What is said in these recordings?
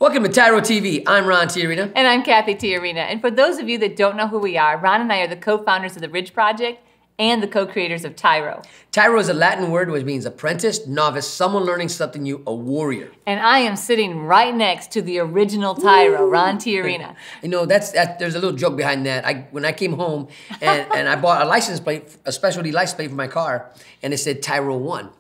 Welcome to TYRO TV. I'm Ron TYRO. And I'm Cathy TYRO. And for those of you that don't know who we are, Ron and I are the co-founders of the Ridge Project and the co-creators of TYRO. TYRO is a Latin word which means apprentice, novice, someone learning something new, a warrior. And I am sitting right next to the original TYRO, Ron TYRO. You know, there's a little joke behind that. When I came home and I bought a license plate, a specialty license plate for my car, and it said TYRO 1.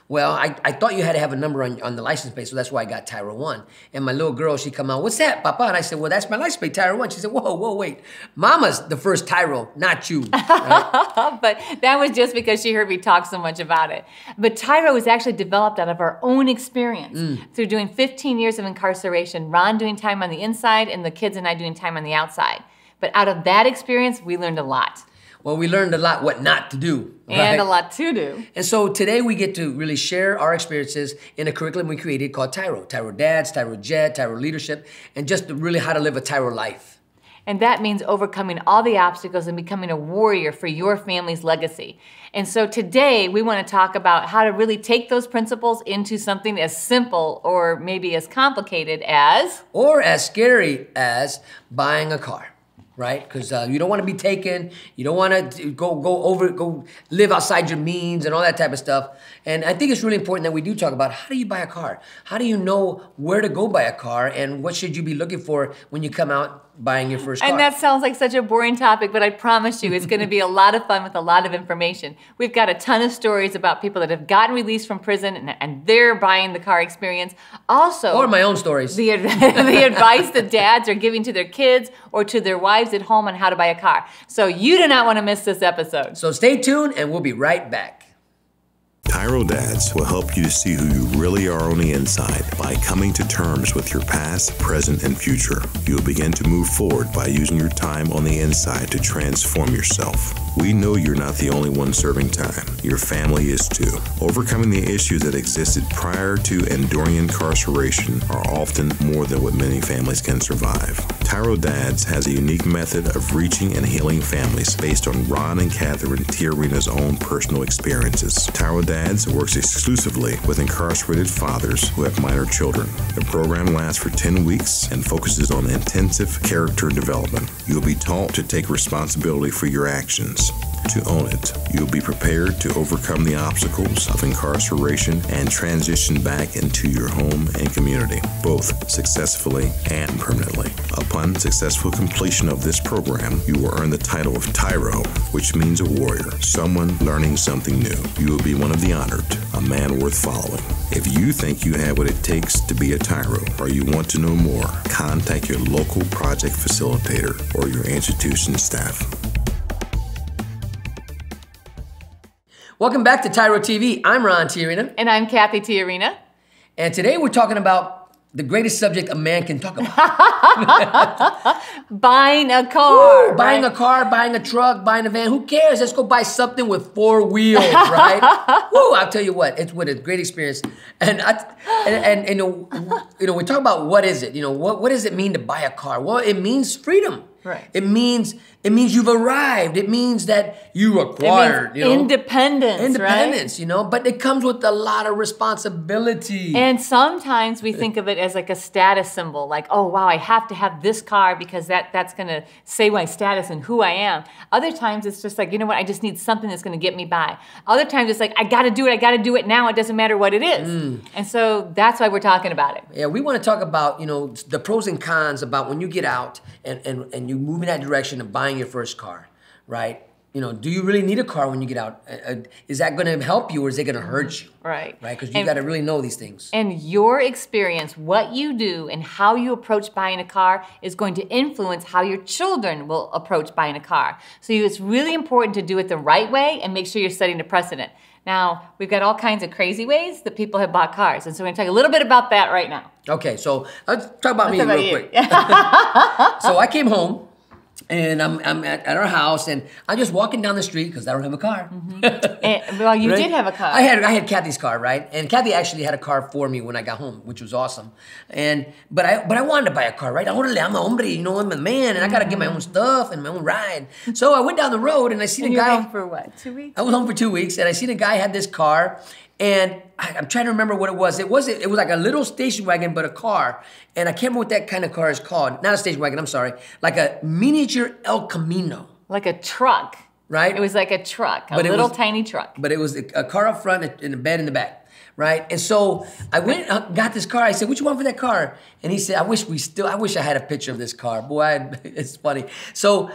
Well, I thought you had to have a number on the license plate, so that's why I got TYRO 1. And my little girl, she come out, what's that, Papa? And I said, well, that's my license plate, TYRO 1. She said, whoa, wait. Mama's the first TYRO, not you. Right? But that was just because she heard me talk so much about it. But TYRO was actually developed out of our own experience through doing 15 years of incarceration, Ron doing time on the inside and the kids and I doing time on the outside. But out of that experience, we learned a lot. Well, we learned a lot what not to do. And right? a lot to do. And so today we get to really share our experiences in a curriculum we created called TYRO. TYRO Dads, TYRO Jed, TYRO Leadership, and just really how to live a TYRO life. And that means overcoming all the obstacles and becoming a warrior for your family's legacy. And so today we want to talk about how to really take those principles into something as simple or maybe as complicated as... or as scary as buying a car. Right? Because you don't want to be taken, you don't want to go live outside your means and all that type of stuff. And I think it's really important that we do talk about how do you buy a car? How do you know where to go buy a car and what should you be looking for when you come out buying your first car? And that sounds like such a boring topic, but I promise you it's going to be a lot of fun with a lot of information. We've got a ton of stories about people that have gotten released from prison and they're buying the car experience. Also, or my own stories. The advice that dads are giving to their kids or to their wives at home on how to buy a car. So you do not want to miss this episode. So stay tuned and we'll be right back. TYRO Dads will help you to see who you really are on the inside by coming to terms with your past, present, and future. You will begin to move forward by using your time on the inside to transform yourself. We know you're not the only one serving time. Your family is too. Overcoming the issues that existed prior to and during incarceration are often more than what many families can survive. TYRO Dads has a unique method of reaching and healing families based on Ron and Catherine TYRO's own personal experiences. TYRO Dads works exclusively with incarcerated fathers who have minor children. The program lasts for 10 weeks and focuses on intensive character development. You'll be taught to take responsibility for your actions. To own it, you'll be prepared to overcome the obstacles of incarceration and transition back into your home and community, both successfully and permanently. Upon successful completion of this program, you will earn the title of TYRO, which means a warrior, someone learning something new. You will be one of the honored, a man worth following. If you think you have what it takes to be a TYRO or you want to know more, contact your local project facilitator or your institution staff. Welcome back to TYRO TV. I'm Ron TYRO. And I'm Cathy TYRO. And today we're talking about the greatest subject a man can talk about. Buying a car. Woo, buying a car, buying a truck, buying a van. Who cares? Let's go buy something with 4 wheels, right? Woo, I'll tell you what, it's what a great experience. And you know, we talk about what is it? You know, what does it mean to buy a car? Well, it means freedom. Right. It means you've arrived. It means that you acquired, you know, independence, right? You know, but it comes with a lot of responsibility. And sometimes we think of it as like a status symbol, like, oh wow, I have to have this car because that's gonna say my status and who I am. Other times it's just like, you know what, I just need something that's gonna get me by. Other times it's like, I gotta do it now, it doesn't matter what it is. And so that's why we're talking about it. Yeah, we wanna talk about, you know, the pros and cons about when you get out and you move in that direction of buying your first car, right? You know, do you really need a car when you get out? Is that going to help you or is it going to hurt you? Right. Right, because you got to really know these things. And your experience, what you do and how you approach buying a car is going to influence how your children will approach buying a car. So it's really important to do it the right way and make sure you're setting a precedent. Now, we've got all kinds of crazy ways that people have bought cars. And so we're going to talk a little bit about that right now. Okay, so let's talk about me real quick. So I came home. And I'm at our house, and I'm just walking down the street because I don't have a car. Well, you did have a car. I had Cathy's car, right? And Cathy actually had a car for me when I got home, which was awesome. But I wanted to buy a car, right? I'm a hombre, you know, I'm a man, and I got to get my own stuff and my own ride. So I went down the road, and I seen a guy. You were home for what, 2 weeks? I was home for 2 weeks, and I seen a guy had this car. And I'm trying to remember what it was. It was like a little station wagon, but a car. And I can't remember what that kind of car is called. Not a station wagon, I'm sorry. Like a miniature El Camino. Like a truck. Right? It was like a truck, a little tiny truck. But it was a car up front and a bed in the back. Right? And so I went and got this car. I said, what you want for that car? And he said, I wish I had a picture of this car. Boy, it's funny. So,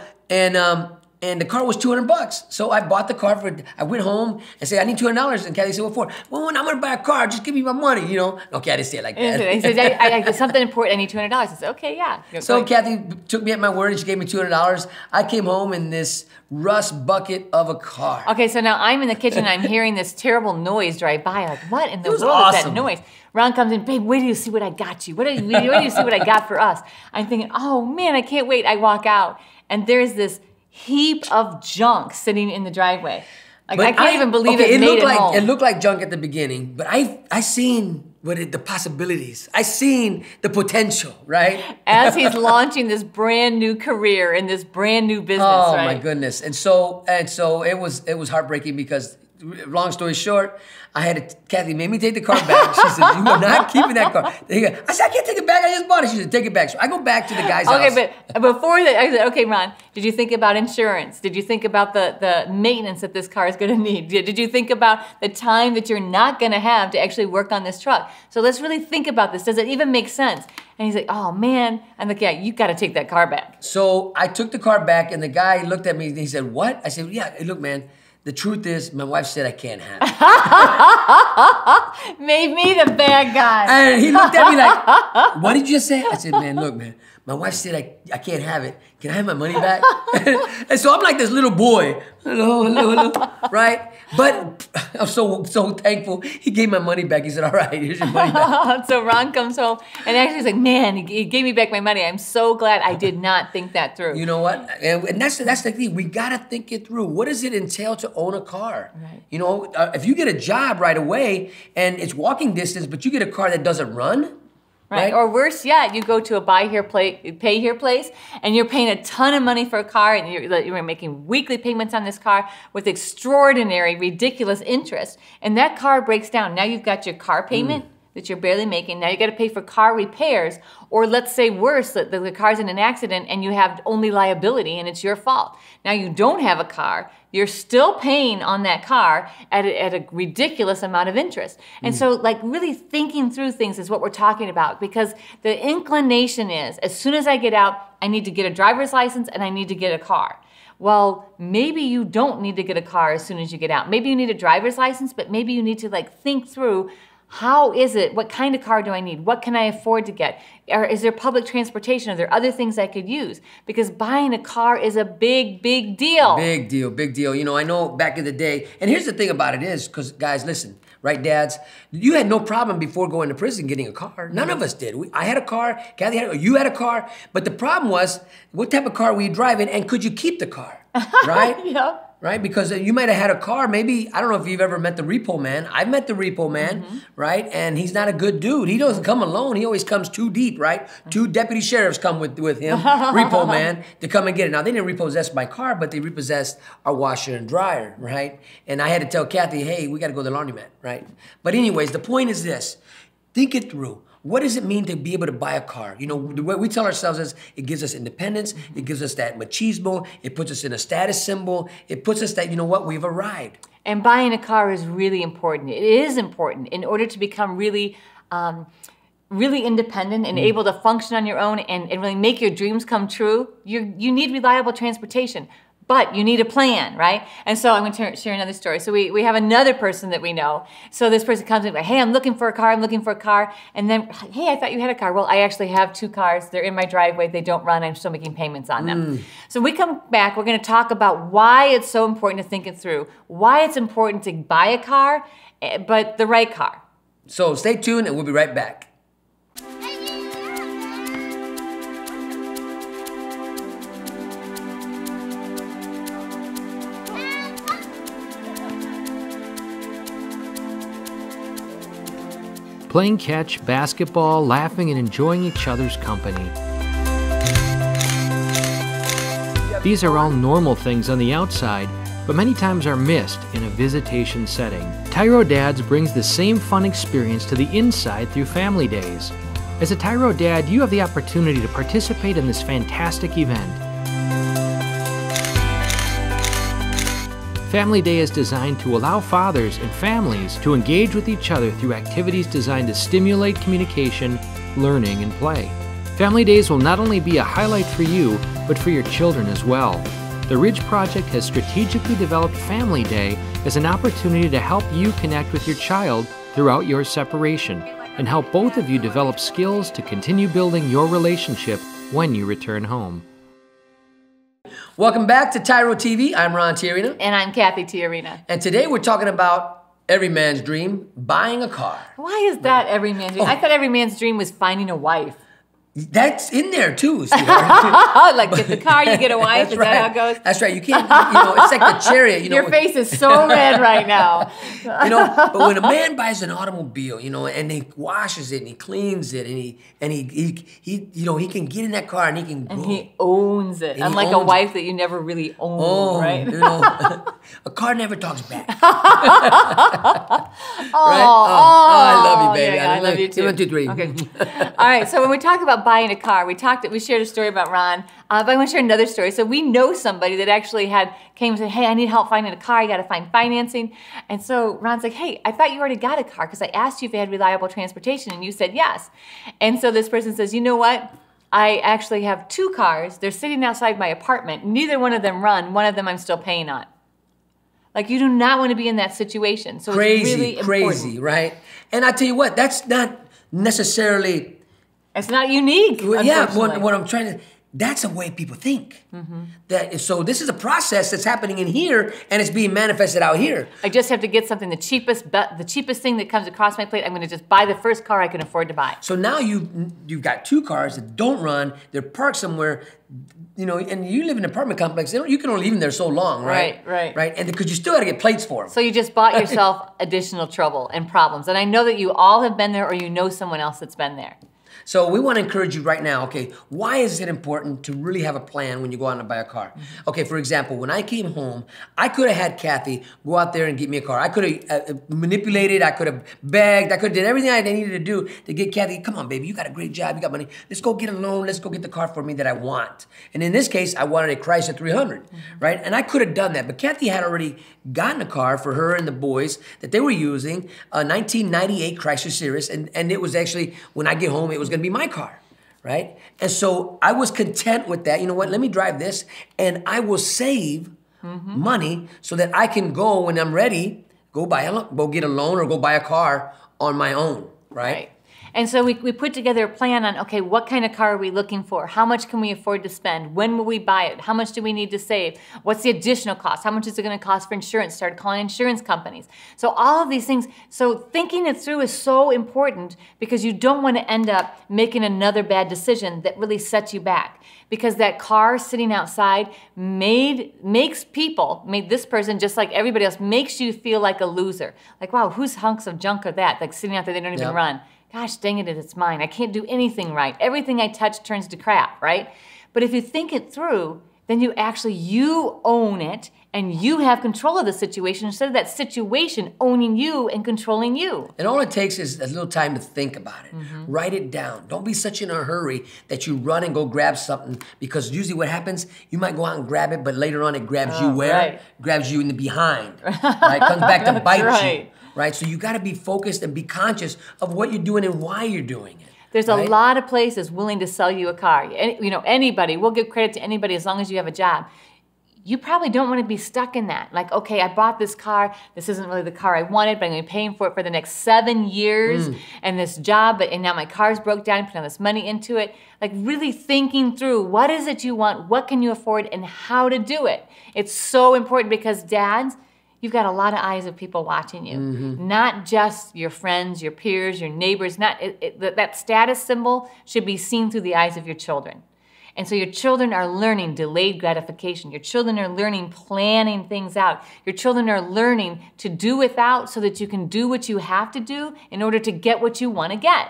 and the car was $200. So I bought the car I went home and said, I need $200. And Cathy said, what for? Well, when I'm gonna buy a car, just give me my money, you know? Okay, I didn't say it like that. He said, I something important, I need $200. I said, okay, yeah. So Cathy took me at my word and she gave me $200. I came home in this rust bucket of a car. Okay, so now I'm in the kitchen and I'm hearing this terrible noise drive by. Like, what in the world is that noise? Ron comes in, babe, wait till you see what I got you. Wait till you see what I got for us. I'm thinking, oh man, I can't wait. I walk out and there's this heap of junk sitting in the driveway. Like, I can't even believe it made it home. It looked like junk at the beginning, but I seen the possibilities. I seen the potential, right? As he's launching this brand new career in this brand new business, right? Oh my goodness. And so it was heartbreaking because, long story short, Cathy made me take the car back. She said, you are not keeping that car. I said, I can't take it back. I just bought it. She said, take it back. So I go back to the guy's house. Okay, but before that, I said, okay, Ron, did you think about insurance? Did you think about the maintenance that this car is going to need? Did you think about the time that you're not going to have to actually work on this truck? So let's really think about this. Does it even make sense? And he's like, oh, man. I'm like, yeah, you got to take that car back. So I took the car back, and the guy looked at me, and he said, what? I said, yeah, look, man. The truth is, my wife said I can't have it. Made me the bad guy. And he looked at me like, what did you just say? I said, man, look, man, my wife said I can't have it. Can I have my money back? And so I'm like this little boy. Hello, right? But I'm so thankful. He gave my money back. He said, all right, here's your money back. So Ron comes home and actually he's like, man, he gave me back my money. I'm so glad I did not think that through. You know what? And that's the thing. We got to think it through. What does it entail to own a car? Right. You know, if you get a job right away and it's walking distance, but you get a car that doesn't run, right? Or worse yet, you go to a pay here place, and you're paying a ton of money for a car, and you're making weekly payments on this car with extraordinary, ridiculous interest, and that car breaks down. Now you've got your car payment that you're barely making. Now you got to pay for car repairs, or let's say worse, that the car's in an accident and you have only liability and it's your fault. Now you don't have a car. You're still paying on that car at a ridiculous amount of interest. And so like really thinking through things is what we're talking about, because the inclination is, as soon as I get out, I need to get a driver's license and I need to get a car. Well, maybe you don't need to get a car as soon as you get out. Maybe you need a driver's license, but maybe you need to like think through, how is it? What kind of car do I need? What can I afford to get? Or is there public transportation? Are there other things I could use? Because buying a car is a big, big deal. Big deal, big deal. You know, I know back in the day, and here's the thing about it is, because guys, listen, right, dads? You had no problem before going to prison getting a car. None of us did. I had a car, Cathy had a car, you had a car, but the problem was, what type of car were you driving, and could you keep the car, right? Yeah. Right? Because you might have had a car, maybe, I don't know if you've ever met the repo man. I've met the repo man, right? And he's not a good dude. He doesn't come alone. He always comes too deep, right? 2 deputy sheriffs come with him, repo man, to come and get it. Now, they didn't repossess my car, but they repossessed our washer and dryer, right? And I had to tell Cathy, hey, we got to go to the laundromat, right? But anyways, the point is this. Think it through. What does it mean to be able to buy a car? You know, the way we tell ourselves is it gives us independence, it gives us that machismo, it puts us in a status symbol, it puts us that, you know what, we've arrived. And buying a car is really important. It is important in order to become really independent and able to function on your own and really make your dreams come true. You need reliable transportation. But you need a plan, right? And so I'm going to share another story. So we have another person that we know. So this person comes in like, hey, I'm looking for a car, And then, hey, I thought you had a car. Well, I actually have 2 cars. They're in my driveway. They don't run. I'm still making payments on them. So we come back. We're going to talk about why it's so important to think it through, why it's important to buy a car, but the right car. So stay tuned and we'll be right back. Playing catch, basketball, laughing and enjoying each other's company. These are all normal things on the outside, but many times are missed in a visitation setting. TYRO Dads brings the same fun experience to the inside through Family Days. As a TYRO Dad, you have the opportunity to participate in this fantastic event. Family Day is designed to allow fathers and families to engage with each other through activities designed to stimulate communication, learning, and play. Family Days will not only be a highlight for you, but for your children as well. The Ridge Project has strategically developed Family Day as an opportunity to help you connect with your child throughout your separation and help both of you develop skills to continue building your relationship when you return home. Welcome back to TYRO TV. I'm Ron TYRO. And I'm Cathy TYRO. And today we're talking about every man's dream, buying a car. Why is that every man's dream? I thought every man's dream was finding a wife. That's in there too, sweetheart. Like get the car, you get a wife. Is right. that how it goes? That's right. You can't, it's like the chariot. Your face is so red right now. But when a man buys an automobile, and he washes it and he cleans it and he can get in that car and he can And go. he owns it. Unlike a wife that you never really own, right? A car never talks back. Oh, right? I love you, baby. Yeah, I love you too. 1, 2, 3. Okay. All right. So when we talk about buying a car, we shared a story about Ron, but I want to share another story. So we know somebody that actually came and said, hey, I need help finding a car. You got to find financing. And so Ron's like, hey, I thought you already got a car because I asked you if you had reliable transportation and you said yes. And so this person says, you know what? I actually have 2 cars. They're sitting outside my apartment. Neither one of them run. One of them I'm still paying on. Like, you do not want to be in that situation. So it's really important. Right? And I tell you what, that's not necessarily... It's not unique, yeah, what I'm trying to... That's the way people think. So this is a process that's happening in here, and it's being manifested out here. I just have to get something, the cheapest thing that comes across my plate. I'm going to just buy the first car I can afford to buy. So now you've got 2 cars that don't run. They're parked somewhere, and you live in an apartment complex. You can only leave them there so long, right? Right. And because you still got to get plates for them. So you just bought yourself additional trouble and problems. And I know that you all have been there, or you know someone else that's been there. So we want to encourage you right now, okay, why is it important to really have a plan when you go out and buy a car? Okay, for example, when I came home, I could have had Cathy go out there and get me a car. I could have manipulated, I could have begged, I could have did everything I needed to do to get Cathy, come on, baby, you got a great job, you got money, let's go get a loan, let's go get the car for me that I want. And in this case, I wanted a Chrysler 300, right? And I could have done that, but Cathy had already gotten a car for her and the boys that they were using, a 1998 Chrysler Cirrus, and it was actually, when I get home, it was going to be my car, right? And so I was content with that. You know what? Let me drive this, and I will save money so that I can go when I'm ready, go get a loan or go buy a car on my own, right? And so we put together a plan on, okay, what kind of car are we looking for? How much can we afford to spend? When will we buy it? How much do we need to save? What's the additional cost? How much is it going to cost for insurance? Started calling insurance companies. So all of these things. So thinking it through is so important because you don't want to end up making another bad decision that really sets you back. Because that car sitting outside made this person, just like everybody else, makes you feel like a loser. Like, wow, whose hunks of junk are that? Like sitting out there, they don't even run. Gosh dang it, it's mine. I can't do anything right. Everything I touch turns to crap, right? But if you think it through, then you own it and you have control of the situation instead of that situation owning you and controlling you. And all it takes is a little time to think about it. Write it down. Don't be such in a hurry that you run and go grab something, because usually what happens, you might go out and grab it, but later on it grabs you where? Right. Grabs you in the behind, right? Comes back to bite you. Right, so you got to be focused and be conscious of what you're doing and why you're doing it. There's a lot of places willing to sell you a car. Anybody, we'll give credit to anybody as long as you have a job. You probably don't want to be stuck in that. Like, okay, I bought this car. This isn't really the car I wanted, but I'm going to be paying for it for the next 7 years. And this job, and now my car's broke down, put all this money into it. Like really thinking through, what is it you want? What can you afford? And how to do it. It's so important because dads, you've got a lot of eyes of people watching you. Not just your friends, your peers, your neighbors. That status symbol should be seen through the eyes of your children. And so your children are learning delayed gratification. Your children are learning planning things out. Your children are learning to do without so that you can do what you have to do in order to get what you want to get.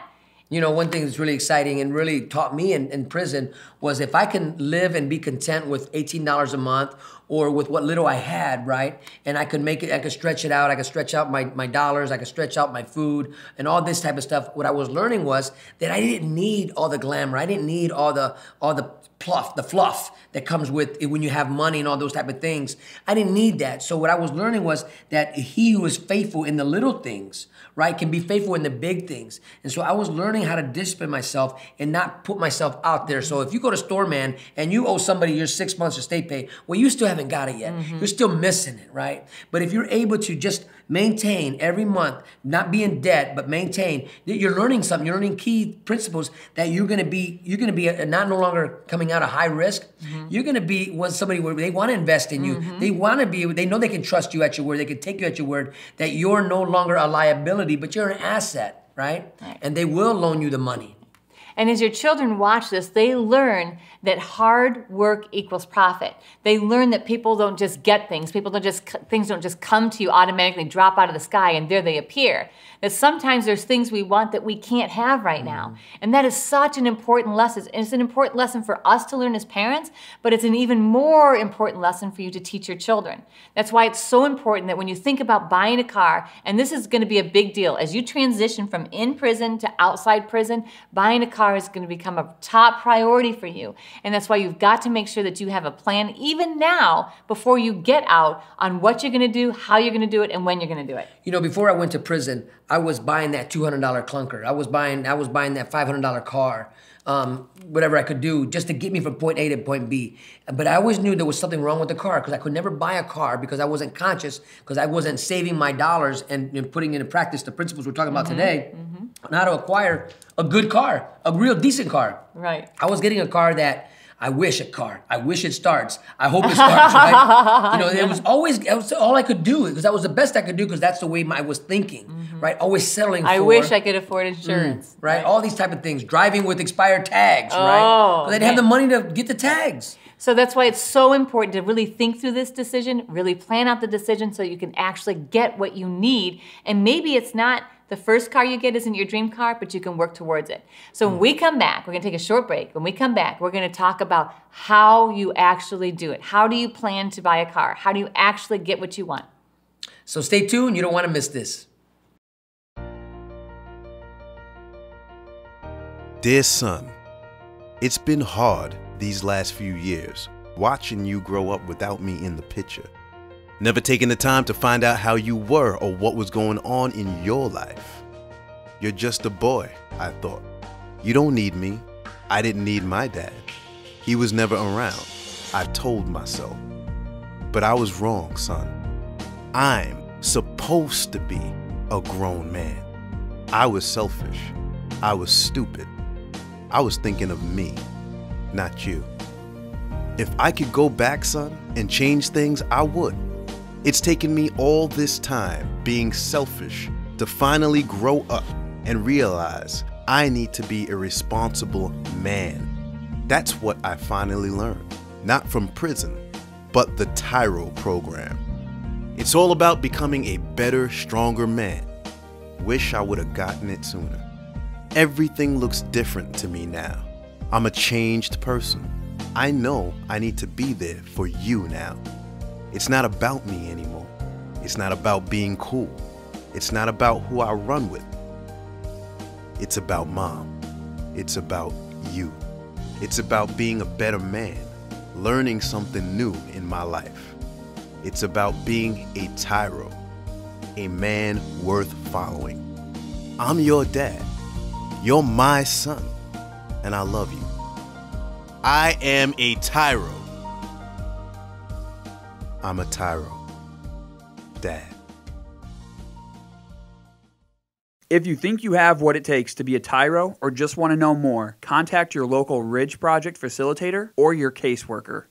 You know, one thing that's really exciting and really taught me in prison was if I can live and be content with $18 a month or with what little I had, right? And I could make it, I could stretch it out, I could stretch out my dollars, I could stretch out my food, and all this type of stuff. What I was learning was that I didn't need all the glamour, I didn't need all the fluff that comes with it when you have money and all those type of things. I didn't need that. So what I was learning was that he who is faithful in the little things, right, can be faithful in the big things. And so I was learning how to discipline myself and not put myself out there. So if you go to store, man, and you owe somebody your 6 months of state pay, well, you still haven't got it yet. You're still missing it, right? But if you're able to just maintain every month, not be in debt, but maintain, you're learning something. You're learning key principles that you're gonna be not no longer coming out of high risk. You're gonna be when somebody where they want to invest in you. They want to be, they know they can trust you at your word. They can take you at your word, that you're no longer a liability, but you're an asset, right? And they will loan you the money. And as your children watch this, they learn that hard work equals profit. They learn that people don't just get things. Things don't just come to you automatically, drop out of the sky, and there they appear. That sometimes there's things we want that we can't have right now. And that is such an important lesson. And it's an important lesson for us to learn as parents, but it's an even more important lesson for you to teach your children. That's why it's so important that when you think about buying a car, and this is going to be a big deal, as you transition from in prison to outside prison, buying a car is going to become a top priority for you. And that's why you've got to make sure that you have a plan even now before you get out on what you're going to do, how you're going to do it, and when you're going to do it. You know, before I went to prison, I was buying that $200 clunker. I was buying that $500 car, whatever I could do just to get me from point A to point B. But I always knew there was something wrong with the car because I could never buy a car because I wasn't conscious, because I wasn't saving my dollars and putting into practice the principles we're talking about today on how to acquire a good car, a real decent car. Right. I was getting a car that I wish it starts. I hope it starts, right? You know, it was all I could do, because that was the best I could do, because that's the way I was thinking, right? Always settling for. I wish I could afford insurance. Right? All these type of things. Driving with expired tags, right? But they didn't have the money to get the tags. So that's why it's so important to really think through this decision, really plan out the decision so you can actually get what you need. And maybe it's not the first car you get isn't your dream car, but you can work towards it. So when we come back, we're gonna take a short break. When we come back, we're gonna talk about how you actually do it. How do you plan to buy a car? How do you actually get what you want? So stay tuned, you don't wanna miss this. Dear son, it's been hard these last few years, watching you grow up without me in the picture. Never taking the time to find out how you were or what was going on in your life. You're just a boy, I thought. You don't need me. I didn't need my dad. He was never around, I told myself. But I was wrong, son. I'm supposed to be a grown man. I was selfish. I was stupid. I was thinking of me, not you. If I could go back, son, and change things, I would. It's taken me all this time being selfish to finally grow up and realize I need to be a responsible man. That's what I finally learned, not from prison, but the TYRO program. It's all about becoming a better, stronger man. Wish I would have gotten it sooner. Everything looks different to me now. I'm a changed person. I know I need to be there for you now. It's not about me anymore. It's not about being cool. It's not about who I run with. It's about Mom. It's about you. It's about being a better man, learning something new in my life. It's about being a TYRO, a man worth following. I'm your dad. You're my son, and I love you. I am a TYRO. I'm a TYRO. Dad. If you think you have what it takes to be a TYRO or just want to know more, contact your local Ridge Project facilitator or your caseworker.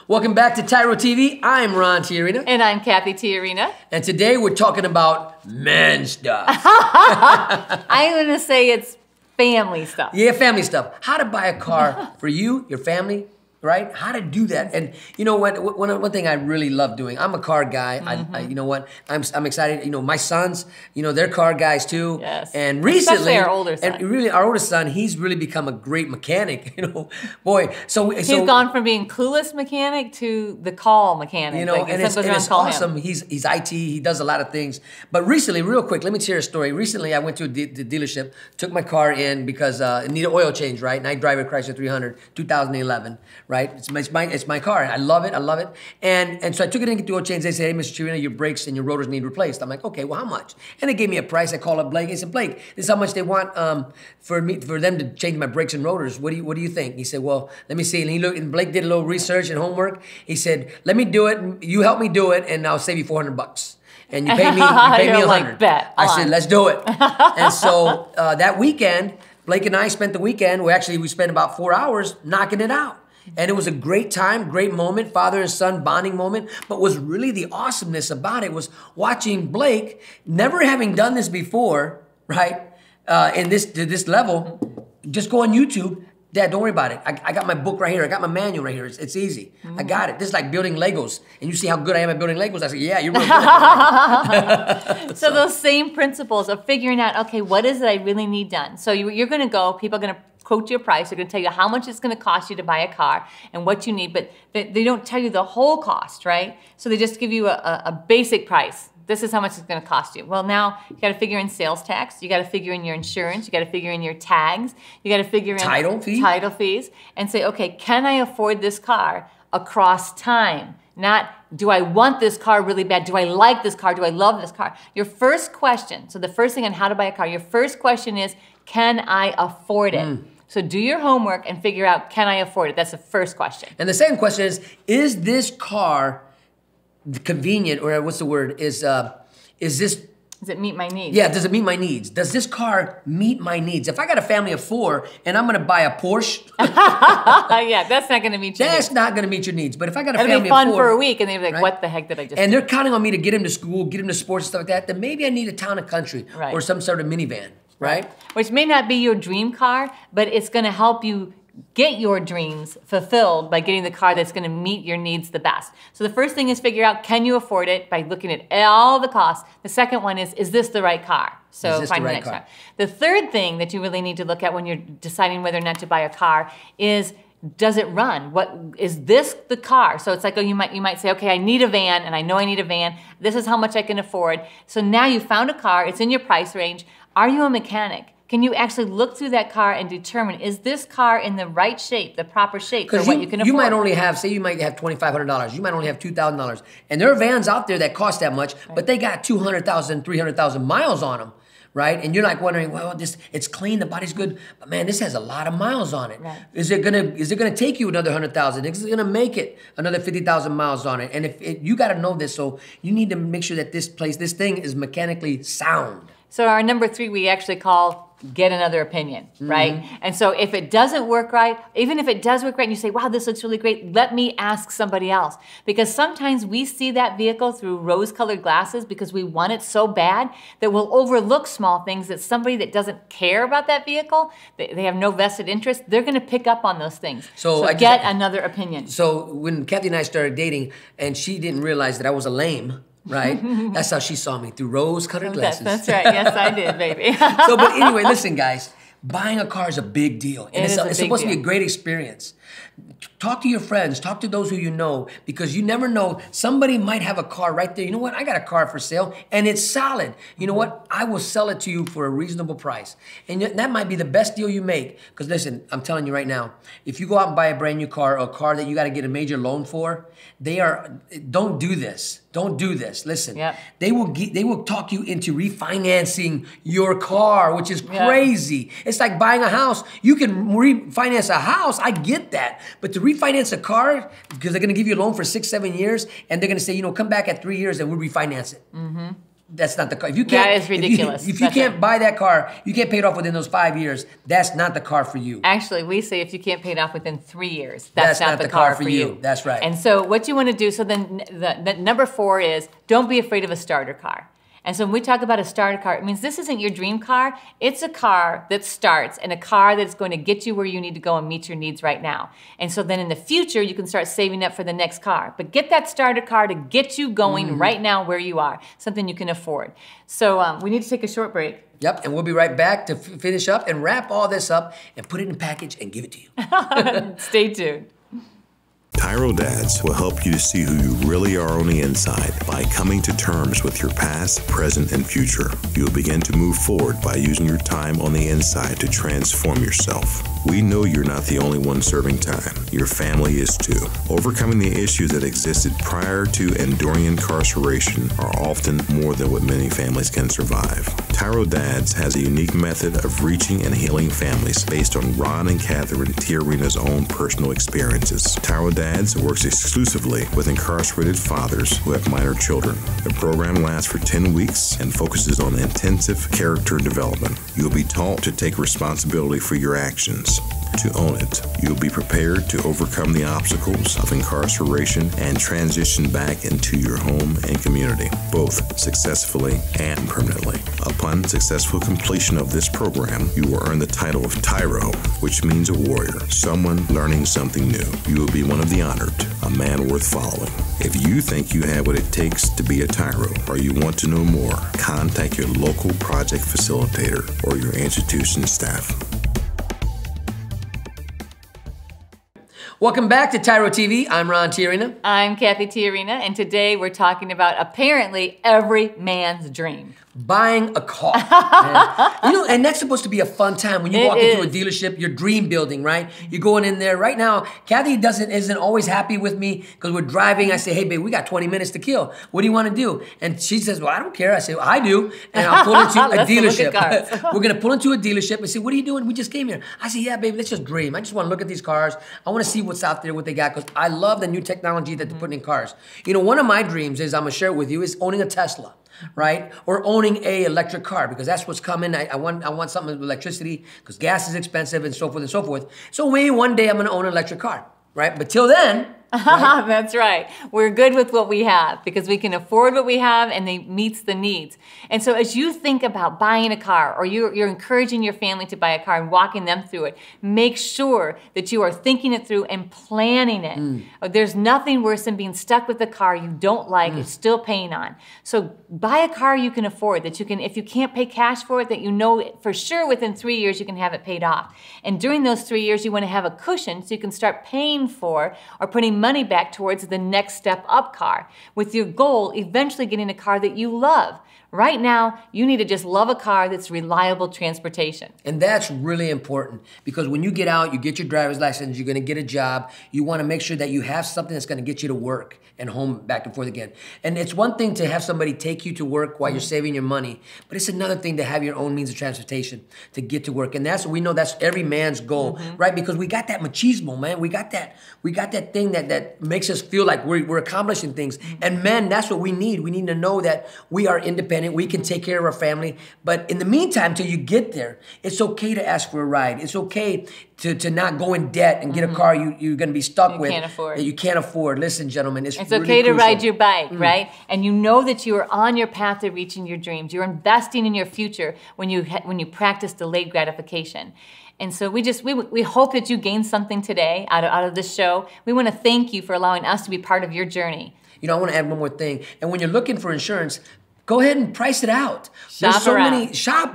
Welcome back to TYRO TV. I'm Ron Tiarina. And I'm Cathy Tiarina. And today we're talking about man stuff. I'm going to say it's family stuff. Yeah, family stuff. How to buy a car for you, your family, right? How to do that. And you know what? One thing I really love doing, I'm a car guy. I you know what? I'm excited. You know, my sons, you know, they're car guys too. Yes. And recently, especially our older son. and really our oldest son, he's really become a great mechanic. You know, boy. He's gone from being clueless mechanic to the call mechanic. You know, like, and it's awesome. He's IT. He does a lot of things. But recently, real quick, let me share a story. Recently, I went to the dealership, took my car in because it needed oil change, right? And I drive a Chrysler 300, 2011, right? It's my car. I love it. And so I took it in to do oil change. They said, hey, Mr. Chirino, your brakes and your rotors need replaced. I'm like, okay, well, how much? And they gave me a price. I called up Blake. He said, Blake, this is how much they want for them to change my brakes and rotors. What do you think? He said, well, let me see. And Blake did a little research and homework. He said, let me do it. You help me do it, and I'll save you $400. And you pay me $100. Like, bet. I said, let's do it. And so that weekend, Blake and I spent the weekend. We spent about 4 hours knocking it out. And it was a great time, great moment, father and son bonding moment. But what's really the awesomeness about it was watching Blake, never having done this before, right? To this level, just go on YouTube. Dad, don't worry about it. I got my book right here. I got my manual right here. It's easy. I got it. This is like building Legos. And you see how good I am at building Legos? I said, yeah, you're really good at it. So those same principles of figuring out, okay, what is it I really need done? So you're going to go, people are going to quote you a price. They're going to tell you how much it's going to cost you to buy a car and what you need, but they don't tell you the whole cost, right? So they just give you a basic price. This is how much it's going to cost you. Well, now you got to figure in sales tax. You got to figure in your insurance. You got to figure in your tags. You got to figure in title fees, and say, okay, can I afford this car across time? Not, do I want this car really bad? Do I like this car? Do I love this car? Your first question, so the first thing on how to buy a car, your first question is, can I afford it? So do your homework and figure out, can I afford it? That's the first question. And the second question is this car convenient, or what's the word? Is this... Does it meet my needs? Yeah, does it meet my needs? Does this car meet my needs? If I got a family of 4 and I'm going to buy a Porsche... yeah, that's not going to meet your needs. That's not going to meet your needs. But if I got a It'll family be fun of 4... for a week, and they'll be like, right? what the heck did I just And do? they're counting on me to get him to school, get him to sports and stuff like that, then maybe I need a town and country or some sort of minivan, right? Which may not be your dream car, but it's going to help you get your dreams fulfilled by getting the car that's going to meet your needs the best. So the first thing is figure out, can you afford it, by looking at all the costs. The second one is this the right car? So find the next car. The third thing that you really need to look at when you're deciding whether or not to buy a car is, does it run? What is this the car? So it's like, oh, you might say, okay, I need a van, and I know I need a van. This is how much I can afford. So now you found a car, it's in your price range. Are you a mechanic? Can you actually look through that car and determine, is this car in the right shape, the proper shape for what you can afford? You might only have, say you might have $2,500. You might only have $2,000. And there are vans out there that cost that much, but they got 200,000, 300,000 miles on them, right? And you're like wondering, well, it's clean, the body's good, but man, this has a lot of miles on it. Right. Is it gonna take you another 100,000? Is it gonna make it another 50,000 miles on it? And you got to know this, so you need to make sure that this thing is mechanically sound. So our number 3 we actually call get another opinion, right? And so if it doesn't work right, even if it does work right and you say, wow, this looks really great, let me ask somebody else. Because sometimes we see that vehicle through rose-colored glasses because we want it so bad that we'll overlook small things that somebody that doesn't care about that vehicle, they have no vested interest, they're gonna pick up on those things. So get another opinion. So when Cathy and I started dating and she didn't realize that I was a lame, right? That's how she saw me, through rose-colored glasses. That's right. Yes, I did, baby. But anyway, listen, guys. Buying a car is a big deal. And it's supposed to be a great experience. Talk to your friends. Talk to those who you know, because you never know. Somebody might have a car right there. You know what? I got a car for sale, and it's solid. You know what? I will sell it to you for a reasonable price. And that might be the best deal you make. Because listen, I'm telling you right now, if you go out and buy a brand new car, or a car that you got to get a major loan for, don't do this. Don't do this. Listen, they will talk you into refinancing your car, which is crazy. It's like buying a house. You can refinance a house. I get that. But to refinance a car, because they're going to give you a loan for 6-7 years, and they're going to say, come back at 3 years and we'll refinance it. That's not the car. If you can't, that is ridiculous. If you can't buy that car, you can't pay it off within those 5 years, that's not the car for you. Actually, we say if you can't pay it off within 3 years, that's not the car for you. That's right. And so what you want to do, so then the number 4 is, don't be afraid of a starter car. And so when we talk about a starter car, it means this isn't your dream car. It's a car that starts and a car that's going to get you where you need to go and meet your needs right now. And so then in the future, you can start saving up for the next car. But get that starter car to get you going right now where you are, something you can afford. So we need to take a short break. Yep, and we'll be right back to finish up and wrap all this up and put it in a package and give it to you. Stay tuned. TYRO Dads will help you to see who you really are on the inside by coming to terms with your past, present, and future. You'll begin to move forward by using your time on the inside to transform yourself. We know you're not the only one serving time. Your family is too. Overcoming the issues that existed prior to and during incarceration are often more than what many families can survive. TYRO Dads has a unique method of reaching and healing families based on Ron and Catherine TYRO's own personal experiences. TYRO Dads works exclusively with incarcerated fathers who have minor children. The program lasts for 10 weeks and focuses on intensive character development. You'll be taught to take responsibility for your actions. To own it, you'll be prepared to overcome the obstacles of incarceration and transition back into your home and community, both successfully and permanently. Upon successful completion of this program, you will earn the title of TYRO, which means a warrior, someone learning something new. You will be one of the honored, a man worth following. If you think you have what it takes to be a TYRO, or you want to know more, contact your local project facilitator or your institution staff. Welcome back to TYRO TV. I'm Ron TYRO. I'm Cathy TYRO, and today we're talking about apparently every man's dream. Buying a car. You know, and that's supposed to be a fun time. When you walk into a dealership, you're dream building, right? You're going in there. Right now, Cathy isn't always happy with me because we're driving. I say, hey, babe, we got 20 minutes to kill. What do you want to do? And she says, well, I don't care. I say, well, I do. And I'll pull into a dealership. We're going to pull into a dealership and say, what are you doing? We just came here. I say, yeah, babe, let's just dream. I just want to look at these cars. I want to see what's out there, what they got, because I love the new technology that they're putting in cars. You know, one of my dreams is, I'm going to share it with you, is owning a Tesla. Right? Or owning a electric car, because that's what's coming. I want something with electricity because gas is expensive and so forth and so forth. So maybe one day I'm going to own an electric car, right? But till then, right? That's right. We're good with what we have because we can afford what we have and it meets the needs. And so as you think about buying a car, or you're encouraging your family to buy a car and walking them through it, make sure that you are thinking it through and planning it. There's nothing worse than being stuck with a car you don't like, it's still paying on. So buy a car you can afford, that you can, if you can't pay cash for it, that you know for sure within 3 years you can have it paid off. And during those 3 years, you want to have a cushion so you can start paying for or putting money back towards the next step up car, with your goal eventually getting a car that you love. Right now, you need to just love a car that's reliable transportation. And that's really important, because when you get out, you get your driver's license, you're gonna get a job, you wanna make sure that you have something that's gonna get you to work and home back and forth again. And it's one thing to have somebody take you to work while you're saving your money, but it's another thing to have your own means of transportation to get to work. And we know that's every man's goal, right? Because we got that machismo, man. We got that thing that makes us feel like we're accomplishing things. And men, that's what we need. We need to know that we are independent, we can take care of our family. But in the meantime, till you get there, it's okay to ask for a ride. It's okay to not go in debt and get a car you're going to be stuck with that you can't afford. Listen, gentlemen, it's really okay to crucial. ride your bike, right? And you know that you are on your path to reaching your dreams. You're investing in your future when you practice delayed gratification. And so we hope that you gained something today out of this show. We want to thank you for allowing us to be part of your journey. You know, I want to add one more thing. And when you're looking for insurance, go ahead and price it out. Shop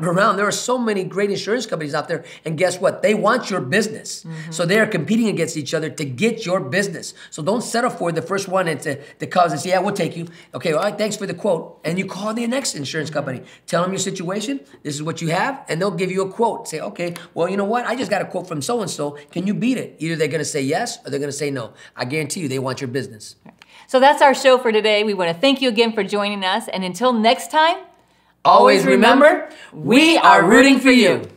around. There are so many great insurance companies out there. And guess what? They want your business. So they're competing against each other to get your business. So don't settle for the first one and to cause and say, yeah, we'll take you. Okay, all right, thanks for the quote. And you call the next insurance company. Tell them your situation. This is what you have. And they'll give you a quote. Say, okay, well, you know what? I just got a quote from so-and-so. Can you beat it? Either they're going to say yes or they're going to say no. I guarantee you they want your business. So that's our show for today. We want to thank you again for joining us. And until next time, always remember, we are rooting for you.